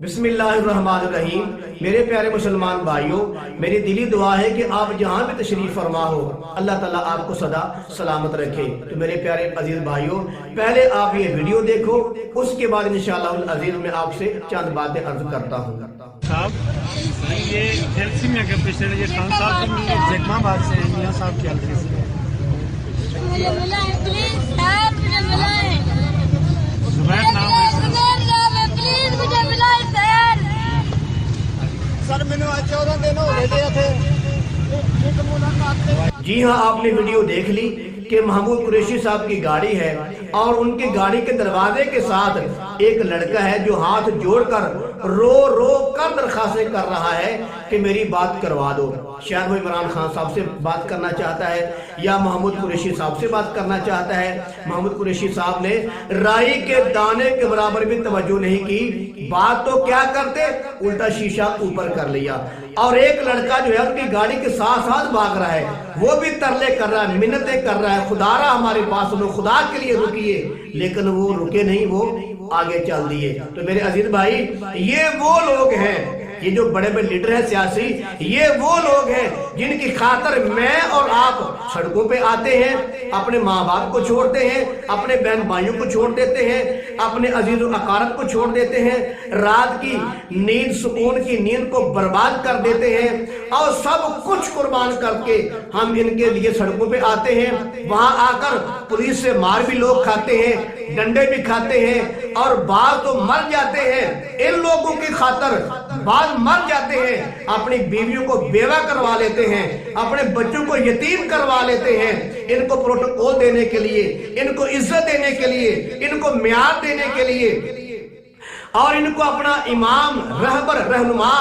बिस्मिल्लाहिर्रहमानिर्रहीम। मेरे प्यारे मुसलमान भाइयों, मेरी दिली दुआ है कि आप जहां भी तशरीफ फरमा हो, अल्लाह ताला आपको सदा सलामत रखे। तो मेरे प्यारे अजीज भाइयों, पहले आप ये वीडियो देखो, उसके बाद इंशाअल्लाह अजीज मैं आपसे चंद बातें अर्ज करता हूँ। साहब ये एलसी में के पिछले ये खान साहब की जगमाबाद से मियां साहब की एड्रेस है। मुझे बुलाएं प्लीज सर, मुझे बुलाएं। जुबैर नाम है प्लीज मुझे बुलाएं सर। सर मैंने आज 14 दिन हो गए थे एक मुलाकात। जी हाँ, आपने वीडियो देख ली कि महमूद कुरैशी साहब की गाड़ी है और उनकी गाड़ी के दरवाजे के साथ एक लड़का है जो हाथ जोड़कर रो रो कर दरखास्तें कर रहा है कि मेरी बात करवा दो। शायद वो इमरान खान साहब से बात करना चाहता है या महमूद कुरैशी साहब से बात करना चाहता है। महमूद कुरैशी साहब ने राई के दाने के बराबर भी तवज्जो नहीं की। बात तो क्या करते, उल्टा शीशा ऊपर कर लिया। और एक लड़का जो है उनकी गाड़ी के साथ साथ भाग रहा है, वो भी तरले कर रहा है, मिन्नतें कर रहा है, खुदारा हमारे पास सुनो, खुदा के लिए रुकिए। लेकिन वो रुके नहीं, वो आगे चल दिए। तो मेरे अजीज भाई, ये वो लोग हैं, ये जो बड़े बड़े लीडर हैं सियासी, ये वो लोग हैं जिनकी खातर मैं और आप सड़कों पे आते हैं, अपने माँ बाप को छोड़ते हैं, अपने बहन भाइयों को छोड़ देते हैं, अपने अजीज अकारब को छोड़ देते हैं, रात की नींद, सुकून की नींद को बर्बाद कर देते हैं और सब कुछ कुर्बान करके हम इनके लिए सड़कों पे आते हैं। वहां आकर पुलिस से मार भी लोग खाते हैं, डंडे भी खाते हैं और बाद तो मर जाते हैं। इन लोगों की खातर बाद मर जाते हैं, अपनी बीवियों को बेवा करवा लेते हैं, अपने बच्चों को यतीम करवा लेते हैं, इनको प्रोटोकॉल देने के लिए, इनको इज्जत देने के लिए, इनको म्यार देने के लिए और इनको अपना इमाम, रहबर, रहनुमा,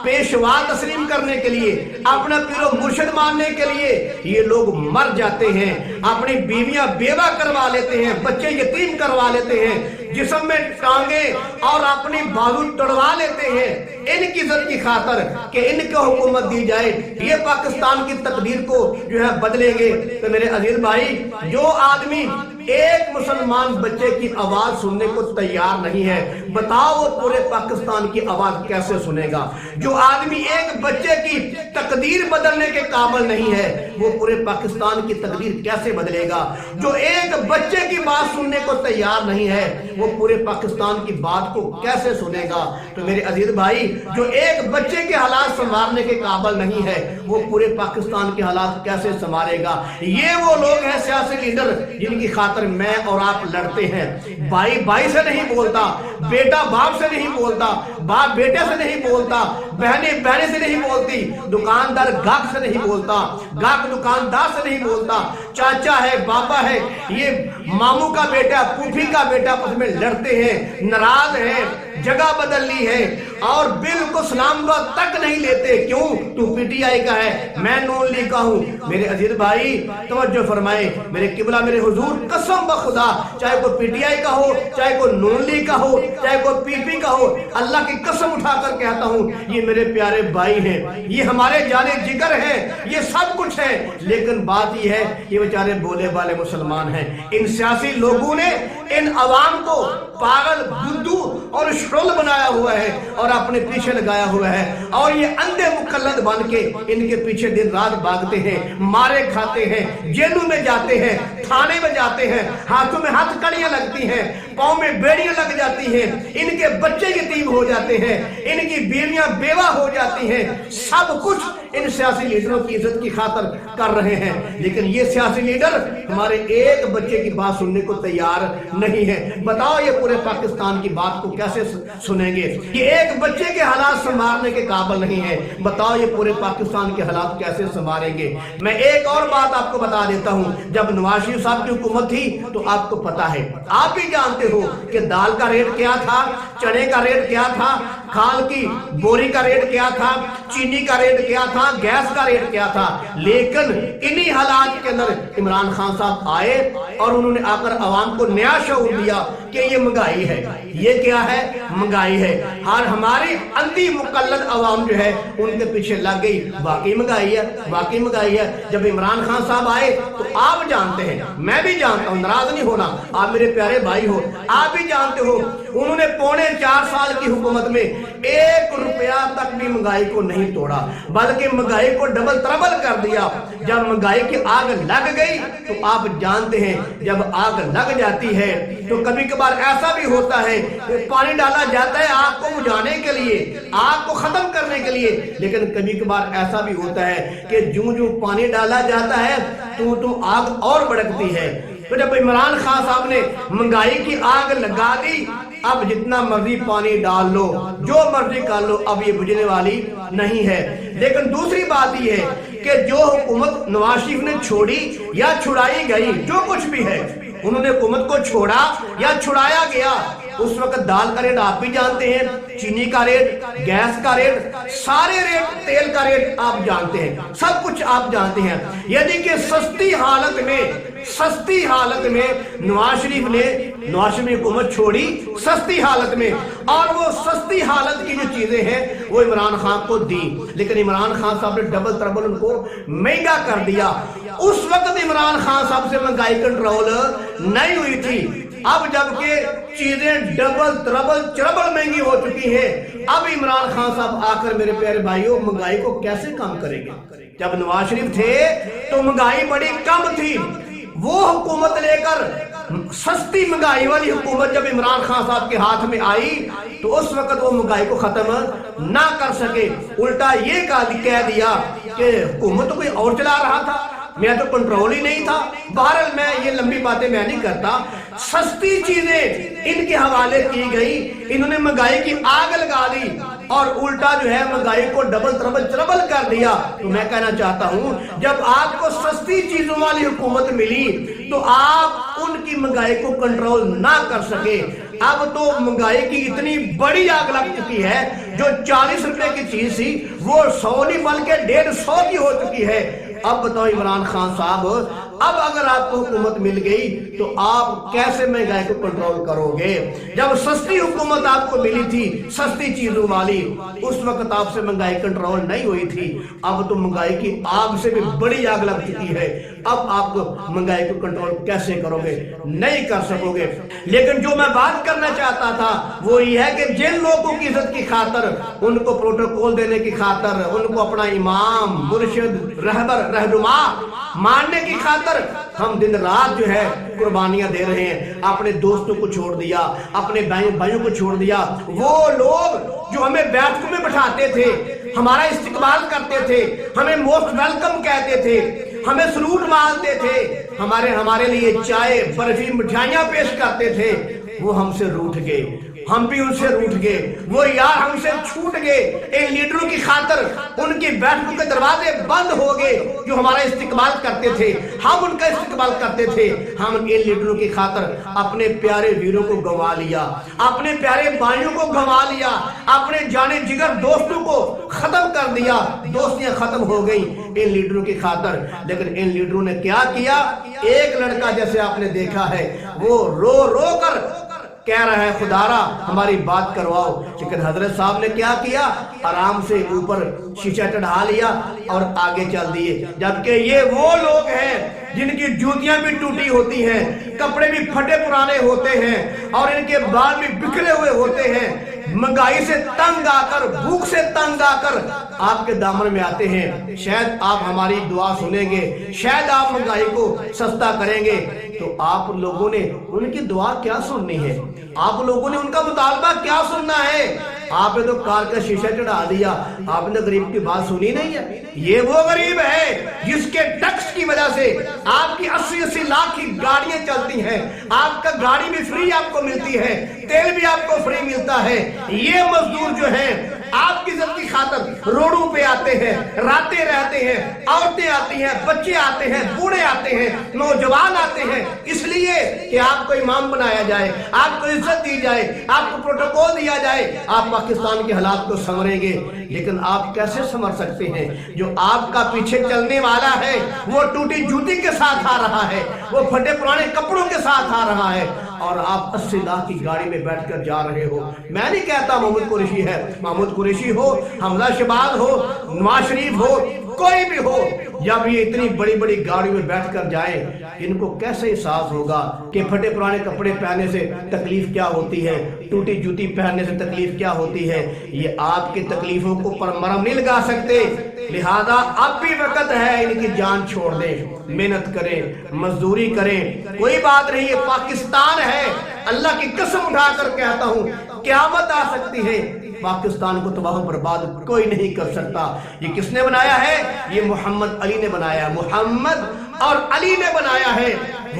पेशवा तस्लीम करने के लिए, अपना पीरो मुर्शिद मानने के लिए ये लोग मर जाते हैं। अपनी बीवियां बेवा करवा लेते हैं, बच्चे यतीम करवा लेते हैं, जिस्म में टांगे और अपनी बाजू तोड़वा लेते हैं इनकी इज्जत की खातर कि इनको हुकूमत दी जाए, ये पाकिस्तान की तकदीर को जो है बदलेंगे। तो मेरे अजीज भाई, जो आदमी एक मुसलमान बच्चे की आवाज सुनने को तैयार नहीं है, बताओ वो पूरे पाकिस्तान की आवाज कैसे सुनेगा? जो आदमी एक बच्चे की तकदीर बदलने के काबिल नहीं है, वो पूरे पाकिस्तान की तकदीर कैसे बदलेगा? जो एक बच्चे की बात सुनने को तैयार नहीं है, वो पूरे पाकिस्तान की बात को कैसे सुनेगा? तो मेरे अजीज भाई, जो एक बच्चे के हालात संभालने के काबिल नहीं है, वो पूरे पाकिस्तान के हालात कैसे संभालेगा? ये वो लोग हैं सियासी लीडर जिनकी खातिर मैं और आप लड़ते हैं। भाई भाई से नहीं बोलता, बेटा बाप से नहीं बोलता, बाप बेटे से नहीं बोलता, बहने बहने से नहीं बोलती, दुकानदार गाहक से नहीं बोलता, गाहक दुकानदार से नहीं बोलता, चाचा है, बाबा है, ये मामू का बेटा, फूफी का बेटा, उसमें लड़ते हैं, नाराज हैं, जगह बदल ली है और बिल्कुल सलाम दुआ तक नहीं लेते। क्यों? तू पीटीआई का है, मैं नून लीग का हूं। मेरे अजीज भाई तवज्जो फरमाए, मेरे किबला, मेरे हुजूर, कसम बखुदा, चाहे कोई पीटीआई का हो, चाहे कोई नून लीग का हो, चाहे कोई पीपी का हो, अल्लाह की कसम उठाकर कहता हूं, ये मेरे प्यारे भाई हैं, ये हमारे जाने जिगर हैं, ये सब कुछ है। लेकिन बात ये है, ये बेचारे बोले वाले मुसलमान हैं। इन सियासी लोगों ने इन अवाम को पागल, बुद्धू और शुल बनाया हुआ है और अपने पीछे लगाया हुआ है और ये अंधे मुकल्लद बन के इनके पीछे दिन रात भागते हैं, मारे खाते हैं, जेलों में जाते हैं, थाने में जाते हैं, हाथों में हाथ कड़ियां लगती हैं, पाँव में बेड़ियां लग जाती हैं, इनके बच्चे यतीम हो जाते हैं, इनकी बीवियां बेवा हो जाती हैं। सब कुछ इन सियासी लीडरों की इज्जत की खातर कर रहे हैं। लेकिन ये सियासी लीडर हमारे एक बच्चे की बात सुनने को तैयार नहीं है। बताओ ये पूरे पाकिस्तान की बात को कैसे सुनेंगे? ये एक बच्चे के हालात संभालने के काबिल नहीं है, बताओ ये पूरे पाकिस्तान के हालात कैसे संभालेंगे? मैं एक और बात आपको बता देता हूं, जब नवाज शरीफ साहब की हुकूमत थी तो आपको पता है, आप भी जानते हो कि दाल का रेट क्या था, चने का रेट क्या था, खाल की बोरी का रेट क्या था, चीनी का रेट क्या था, गैस का रेट क्या था। लेकिन इन्हीं हालात के अंदर इमरान खान साहब आए और उन्होंने आकर आवाम को नया शऊर दिया कि ये महंगाई है। ये क्या है? महंगाई है। और हमारी अंधी मुकल्लद आवाम जो है उनके पीछे लग गई, वाकई महंगाई है, वाकई महंगाई है। जब इमरान खान साहब आए तो आप जानते हैं, मैं भी जानता हूं, नाराज नहीं होना, आप मेरे प्यारे भाई हो, آپ بھی جانتے ہو انہوں نے 4.25 سال کی حکومت میں 1 روپیہ تک بھی مہنگائی کو نہیں توڑا، بلکہ مہنگائی کو ڈبل تربل کر دیا۔ جب مہنگائی کی آگ لگ گئی تو آپ جانتے ہیں جب آگ لگ جاتی ہے تو کبھی کبھار ایسا بھی ہوتا ہے کہ پانی ڈالا جاتا ہے آگ کو بجھانے کے لیے، آگ کو ختم کرنے کے لیے، لیکن کبھی کبھار ایسا بھی ہوتا ہے کہ جو پانی ڈالا جاتا ہے تو آگ اور بڑھتی ہے۔ تو جب عمران خان صاحب نے مہنگائی کی آگ لگا دی، اب جتنا مرضی پانی ڈال لو، جو مرضی کر لو، اب یہ بجھنے والی نہیں ہے۔ لیکن دوسری بات یہ ہے کہ جو حکومت نواز شریف نے چھوڑی یا چھڑائی گئی، جو کچھ بھی ہے، انہوں نے حکومت کو چھوڑا یا چھڑایا گیا، اس وقت دال کا ریٹ آپ بھی جانتے ہیں، چینی کا ریٹ، گیس کا ریٹ، سارے ریٹ، تیل کا ریٹ آپ جانتے ہیں، سب کچھ آپ جانتے ہیں۔ یعنی کہ سستی حالت میں نواز شریف نے حکومت چھوڑی سستی حالت میں، اور وہ سستی حالت کی جو چیزیں ہیں وہ عمران خان کو دی، لیکن عمران خان صاحب نے ڈبل تربل ان کو مہنگا کر دیا۔ اس وقت عمران خان صاحب سے مہنگائی کنٹرول نہیں ہوئی تھی، اب جبکہ چیزیں ڈبل تربل چربل مہنگی ہو چکی ہیں، اب عمران خان صاحب آ کر میرے پیارے بھائیوں مہنگائی کو کیسے کم کریں گے؟ جب نواز شریف تھے تو مہنگائی بڑی کم تھی، وہ حکومت لے کر سستی مہنگائی والی حکومت جب عمران خان صاحب کے ہاتھ میں آئی تو اس وقت وہ مہنگائی کو ختم نہ کر سکے، الٹا یہ کہہ دیا کہ حکومت کوئی اور چلا رہا تھا، میں تو کنٹرول ہی نہیں تھا۔ بہرحال میں یہ لمبی باتیں میں نہیں کرتا، سستی چیزیں ان کے حوالے کی گئی، انہوں نے مہنگائی کی آگ لگا دی اور الٹا جو ہے مہنگائی کو ڈبل تربل چربل کر دیا۔ تو میں کہنا چاہتا ہوں جب آپ کو سستی چیزوں والی حکومت ملی تو آپ ان کی مہنگائی کو کنٹرول نہ کر سکے۔ اب تو مہنگائی کی اتنی بڑی آگ لگ چکی ہے، جو 40 روپے کی چیز تھی وہ 100 نہیں بلکہ 150 کی ہو چکی ہے۔ اب بتاؤ عمران خان صاحب، اب اگر آپ کو حکومت مل گئی تو آپ کیسے مہنگائی کو کنٹرول کرو گے؟ جب سستی حکومت آپ کو ملی تھی، سستی چیزوں والی، اس وقت آپ سے مہنگائی کنٹرول نہیں ہوئی تھی، اب تو مہنگائی کی آگ سے بھی بڑی آگ لگ چکی ہے، اب آپ مہنگائی کو کنٹرول کیسے کرو گے؟ نہیں کر سکو گے۔ لیکن جو میں بات کرنا چاہتا تھا وہ یہ ہے کہ جن لوگوں کی عزت کی خاطر، ان کو پروٹوکول دینے کی خاطر، ان کو اپنا امام، مرشد، رہبر، رہنما ماننے کی خاطر ہم دن رات جو ہے قربانیاں دے رہے ہیں، اپنے دوستوں کو چھوڑ دیا، اپنے بھائیوں کو چھوڑ دیا، وہ لوگ جو ہمیں بیٹھکوں میں بٹھاتے تھے، ہمارا استقبال کرتے تھے، ہمیں موسٹ ویلکم کہتے تھے، ہمیں سلوٹ مارتے تھے، ہمارے لیے چائے، برفی، مٹھائیاں پیش کرتے تھے، وہ ہم سے روٹھ گئے، ہم بھی ان سے روٹھ گئے، وہ یار ہم سے چھوٹ گئے۔ ان لیڈروں کی خاطر ان کی بیٹھکوں کے دروازے بند ہو گئے جو ہمارا استقبال کرتے تھے، ہم ان کا استقبال کرتے تھے۔ ہم ان لیڈروں کی خاطر اپنے پیارے ویروں کو گنوا لیا، اپنے پیارے بھائیوں کو گنوا لیا، اپنے جانے جگر دوستوں کو ختم کر دیا، دوستیاں ختم ہو گئیں ان لیڈروں کی خاطر۔ لیکن ان لیڈروں نے کیا کیا؟ ایک لڑکا جیسے آپ نے دیکھا ہے وہ رو رو کر کہہ رہا ہے خدارا ہماری بات کرواؤ، لیکن حضرت صاحب نے کیا کیا؟ آرام سے اوپر شیشہ چڑھا لیا اور آگے چل دیے۔ جبکہ یہ وہ لوگ ہیں جن کی جوتیاں بھی ٹوٹی ہوتی ہیں، کپڑے بھی پھٹے پرانے ہوتے ہیں اور ان کے بال بھی بکھرے ہوئے ہوتے ہیں، مہنگائی سے تنگ آ کر، بھوک سے تنگ آ کر آپ کے دامن میں آتے ہیں۔ شاید آپ ہماری دعا سنیں گے، شاید آپ مہنگائی کو سستا کریں گے، تو آپ لوگوں نے ان کی دعا کیا سننی ہے؟ آپ لوگوں نے ان کا مطالبہ کیا سننا ہے؟ آپ نے تو کار کا شیشہ چڑھا دیا، آپ نے غریب کی بات سنی نہیں ہے۔ یہ وہ غریب ہے جس کے ٹیکس کی وجہ سے آپ کی 80 لاکھ کی گاڑیاں چلتی ہیں، آپ کا گاڑی بھی فری آپ کو ملتی ہے، تیل بھی آپ کو فری ملتا ہے۔ یہ مزدور جو ہیں آپ کی عزت کی خاطر روڈوں پہ آتے ہیں، راتیں رہتے ہیں، عورتیں آتی ہیں، بچے آتے ہیں، بوڑھے آتے ہیں، نوجوان آتے ہیں، اس لیے کہ آپ کو امام بنایا جائے، آپ کو عزت دی جائے، آپ کو پروٹوکول دیا جائے، آپ پاکستان کے حالات کو سنوریں گے۔ لیکن آپ کیسے سنور سکتے ہیں؟ جو آپ کا پیچھے چلنے والا ہے وہ ٹوٹی جوتی کے ساتھ آ رہا ہے، وہ پھٹے پرانے کپڑوں کے ساتھ آ رہا ہے، اور آپ 80 لاکھ کی گاڑی میں بیٹھ کر جا رہے ہو۔ میں نہیں کہتا محمود قریشی ہے، محمود قریشی ہو، حمزہ شہباز ہو، نواز شریف ہو، कोई भी हो, जब ये इतनी बड़ी बड़ी गाड़ी में बैठ कर जाए, इनको कैसे एहसास होगा कि फटे पुराने कपड़े पहनने से तकलीफ क्या होती है, टूटी जूती पहनने से तकलीफ क्या होती है। ये आपकी तकलीफों को पर मरहम नहीं लगा सकते। लिहाजा अब भी वक्त है, इनकी जान छोड़ दें, मेहनत करें, मजदूरी करें, कोई बात नहीं। ये पाकिस्तान है, अल्लाह की कसम उठाकर कहता हूं, क़यामत आ सकती है, पाकिस्तान को तबाह बर्बाद कोई नहीं कर सकता। ये किसने बनाया है? ये मोहम्मद अली ने बनाया। मोहम्मद और अली ने बनाया है।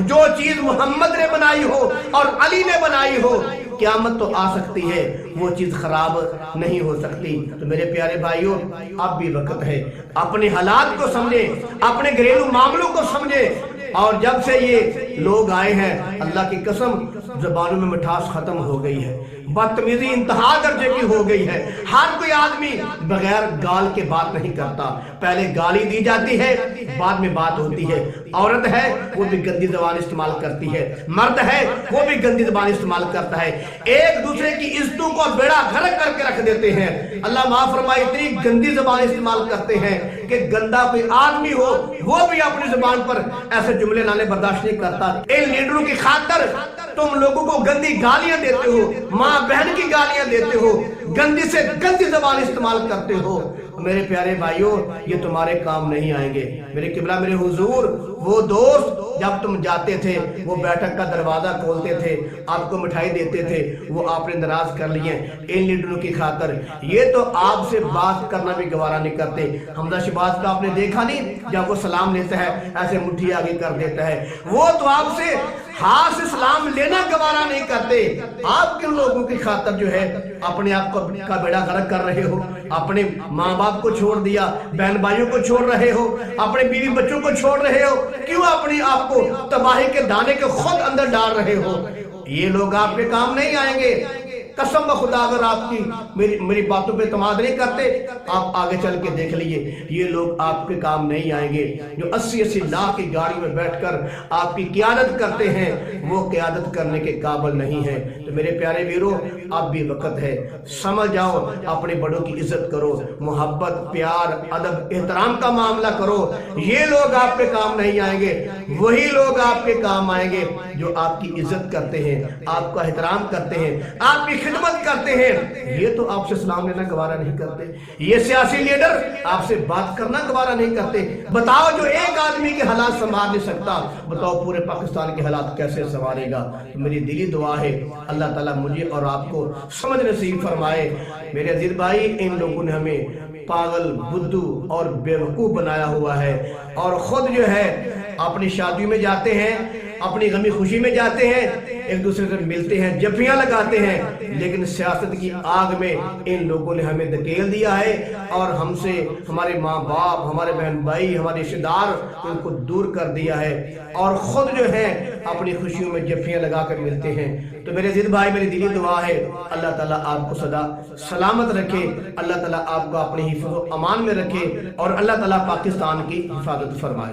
जो चीज मोहम्मद ने बनाई हो और अली ने बनाई हो, क़यामत तो आ सकती है, वो चीज खराब नहीं हो सकती। तो मेरे प्यारे भाइयों, अब भी वक्त है, अपने हालात को समझे, अपने घरेलू मामलों को समझे। और जब से ये लोग आए हैं, अल्लाह की कसम, ज़बानों में मिठास खत्म हो गई है, बदतमीजी इंतहा दर्जे की हो गई है। हर कोई आदमी बगैर गाल के बात नहीं करता, पहले गाली दी जाती है, बाद में बात होती है। औरत है वो भी गंदी ज़बान इस्तेमाल करती है, मर्द है वो भी गंदी ज़बान इस्तेमाल करता है, एक दूसरे की इज्जतों को बेड़ा गर्क करके रख देते हैं। अल्लाह माफ फरमाए, इतनी गंदी ज़बान इस्तेमाल करते हैं कि गंदा कोई आदमी हो वो भी अपनी ज़बान पर ऐसे जुमले लाने बर्दाश्त नहीं करता। इन लीडरों की खातिर तुम लोगों को गंदी गालियां देते हो, माँ बहन की गालियां देते हो, गंदी से गंदी ज़बान इस्तेमाल करते हो। मेरे प्यारे भाइयों, ये तुम्हारे काम नहीं आएंगे। मेरे किबला, मेरे हुजूर, वो दोस्त जब तुम जाते थे, वो बैठक का दरवाजा खोलते थे, आपको मिठाई देते थे, वो आपने नाराज कर लिए इन लीडरों की खातिर। ये तो आपसे बात करना भी गवारा नहीं करते। हमजा शहबाज का आपने देखा नहीं, जब वो सलाम लेता है ऐसे मुट्ठी आगे कर देता है, वो तो आपसे हाथ से सलाम लेना गवारा नहीं करते। आप किन लोगों की खातिर जो है अपने आप को का बेड़ा गर्क कर रहे हो, अपने माँ बाप को छोड़ दिया, बहन भाइयों को छोड़ रहे हो, अपने बीवी बच्चों को छोड़ रहे हो, क्यों अपने आप को तबाही के दाने के खुद अंदर डाल रहे हो? ये लोग आपके काम नहीं आएंगे। कसम खुदा, अगर आपकी मेरी बातों पे इत्मीनान नहीं करते, आप आगे चल के देख लीजिए, ये लोग आपके काम नहीं आएंगे। जो 80-80 लाख की गाड़ी में बैठकर आपकी क़यादत करते हैं, वो क़यादत करने के काबिल नहीं है। तो मेरे प्यारे वीरों, अब भी वक्त है, समझ जाओ, अपने बड़ों की इज्जत करो, मोहब्बत, प्यार, अदब, एहतराम का मामला करो। ये लोग आपके काम नहीं आएंगे, वही लोग आपके काम आएंगे जो आपकी इज्जत करते हैं, आपका एहतराम करते हैं, आपकी खिदमत करते हैं। ये तो आपसे सलाम लेना गवारा नहीं करते, ये सियासी लीडर आपसे बात करना गवारा नहीं करते। बताओ, जो एक आदमी के हालात संभाल नहीं सकता, बताओ पूरे पाकिस्तान के हालात कैसे संभालेगा? तो मेरी दिली दुआ है, अल्लाह ताला मुझे और आपको समझ नसीब फरमाए। मेरे अजीज भाई, इन लोगों ने हमें पागल, बुद्धू और बेवकूफ बनाया हुआ है, और खुद जो है अपनी शादियों में जाते हैं, अपनी गमी खुशी में जाते हैं, एक दूसरे से मिलते हैं, जफ्फियां लगाते हैं, लेकिन सियासत की आग में इन लोगों ने हमें धकेल दिया है और हमसे हमारे माँ बाप, हमारे बहन भाई, हमारे रिश्तेदार, उनको दूर कर दिया है, और खुद जो है अपनी खुशियों में जफ्फियां लगा कर मिलते हैं। तो मेरे जिद भाई, मेरी दिली दुआ है, अल्लाह ताला आपको सदा सलामत रखे, अल्लाह ताला आपको अपनी हिफ्ज़ व अमान में रखे, और अल्लाह ताला पाकिस्तान की हिफाजत फरमाए।